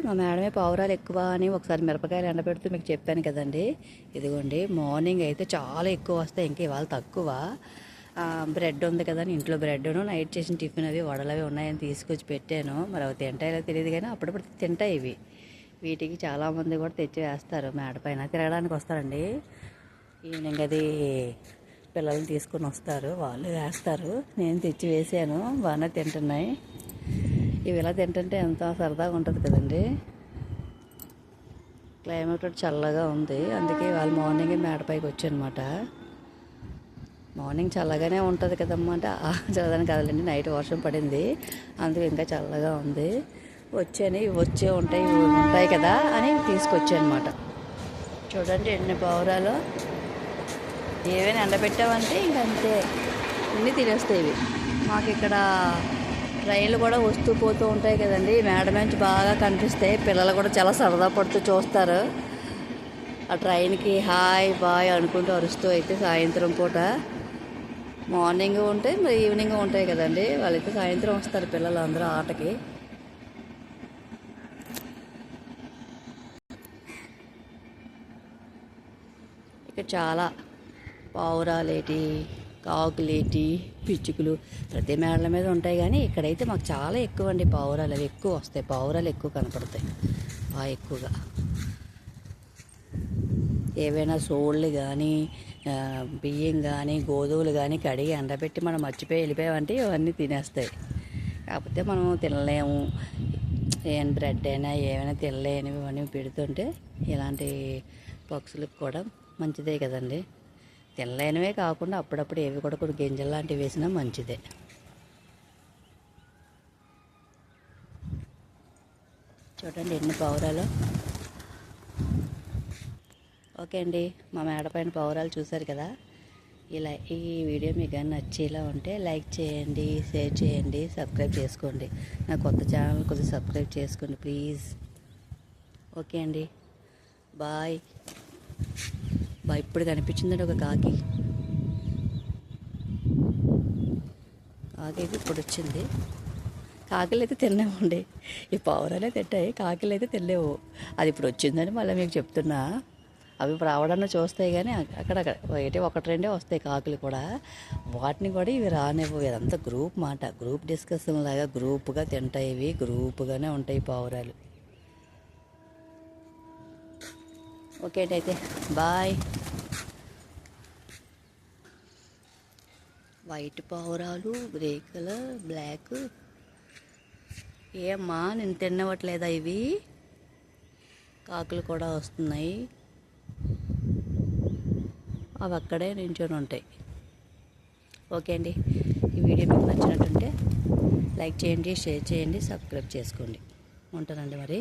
మా మేడమే పావురాలు ఎక్కువ అని ఒకసారి మిరపకాయలు ఎండబెడుతూ మీకు చెప్పాను కదండి. ఇదిగోండి మార్నింగ్ అయితే చాలా ఎక్కువ వస్తాయి, ఇంకా ఇవాళ తక్కువ. బ్రెడ్ ఉంది కదా, ఇంట్లో బ్రెడ్ను నైట్ చేసిన టిఫిన్ అవి వడలు అవి ఉన్నాయని తీసుకొచ్చి పెట్టాను. మరి అవి తింటాయో తెలియదు కానీ అప్పుడప్పుడు తింటాయి ఇవి. వీటికి చాలామంది కూడా తెచ్చి వేస్తారు, మేడ పైన తిరగడానికి వస్తారండి. ఈవినింగ్ అది పిల్లల్ని తీసుకొని వస్తారు, వాళ్ళు వేస్తారు. నేను తెచ్చి వేసాను, బాగానే తింటున్నాయి. ఇవి ఇలా తింటుంటే ఎంతో సరదాగా ఉంటుంది కదండి. క్లైమేట్ చల్లగా ఉంది, అందుకే వాళ్ళు మార్నింగే మేడపైకి వచ్చానమాట. మార్నింగ్ చల్లగానే ఉంటుంది కదన్నమాట, చల్లదని కాదులేండి, నైట్ వర్షం పడింది, అందుకే ఇంకా చల్లగా ఉంది. వచ్చాను, ఇవి ఉంటాయి కదా అని తీసుకొచ్చానమాట. చూడండి ఎన్ని పావురాలు. ఏవైనా ఎండబెట్టామంటే ఇంకంతే, అన్నీ తినేస్తాయి ఇవి. మాకు ఇక్కడ ట్రైన్లు కూడా వస్తూ పోతూ ఉంటాయి కదండి, మేడ నుంచి బాగా కనిపిస్తాయి. పిల్లలు కూడా చాలా సరదా పడుతూ చూస్తారు. ఆ ట్రైన్కి హాయ్ బాయ్ అనుకుంటూ అరుస్తూ అయితే సాయంత్రం పూట మార్నింగ్ ఉంటాయి, మరి ఈవినింగ్ ఉంటాయి కదండి. వాళ్ళైతే సాయంత్రం వస్తారు పిల్లలు అందరూ ఆటకి. ఇక్కడ చాలా పావురాలేటి, కాకులేటి, పిచ్చుకలు ప్రతి మేడల మీద ఉంటాయి. కానీ ఇక్కడైతే మాకు చాలా ఎక్కువ అండి పావురాలు. అవి ఎక్కువ వస్తాయి, పావురాలు ఎక్కువ కనపడతాయి ఎక్కువగా. ఏవైనా సోళ్ళు కానీ, బియ్యం కానీ, గోధుమలు కానీ కడిగి ఎండబెట్టి మనం మర్చిపోయి వెళ్ళిపోయామంటే ఇవన్నీ తినేస్తాయి. కాకపోతే మనం తినలేము, ఏమైనా బ్రెడ్ అయినా ఏమైనా తినలేనివి ఇవన్నీ పెడుతుంటే ఇలాంటి పక్షులకు కూడా మంచిదే కదండి. తినలేనివే కాకుండా అప్పుడప్పుడు ఏవి కూడా కొన్ని గింజలు లాంటివి వేసినా మంచిదే. చూడండి ఎన్ని పావురాలు. ఓకే అండి, మా మేడ పైన పావురాలు చూశారు కదా. ఇలా ఈ వీడియో మీకు కానీ నచ్చేలా ఉంటే లైక్ చేయండి, షేర్ చేయండి, సబ్స్క్రైబ్ చేసుకోండి. నా కొత్త ఛానల్ కొద్దిగా సబ్స్క్రైబ్ చేసుకోండి ప్లీజ్. ఓకే అండి, బాయ్ బాయ్. ఇప్పుడు కనిపించిందండి ఒక కాకి అయితే ఇప్పుడు వచ్చింది. కాకిలు అయితే తినలేమండి, ఈ పావురాలే తింటాయి, కాకిలు అయితే తినలేవు. అది ఇప్పుడు వచ్చిందని మళ్ళీ మీకు చెప్తున్నా. అవి ఇప్పుడు రావడాన్ని చూస్తాయి కానీ అక్కడక్కడ ఒకటి రెండే వస్తాయి కాకులు కూడా. వాటిని కూడా ఇవి రానివ్వవు. ఇదంతా గ్రూప్ మాట, గ్రూప్ డిస్కషన్ లాగా గ్రూప్గా తింటాయి. ఇవి గ్రూప్గానే ఉంటాయి పావురాలు. ఓకే అండి, అయితే బాయ్. వైట్ పావురాలు, గ్రే కలర్, బ్లాక్. ఏమ్మా నేను తినవట్లేదా ఇవి? కాకులు కూడా వస్తున్నాయి, అవి అక్కడే నించొని ఉంటాయి. ఓకే అండి, ఈ వీడియో మీకు నచ్చినట్టుంటే లైక్ చేయండి, షేర్ చేయండి, సబ్స్క్రైబ్ చేసుకోండి. ఉంటానండి మరి.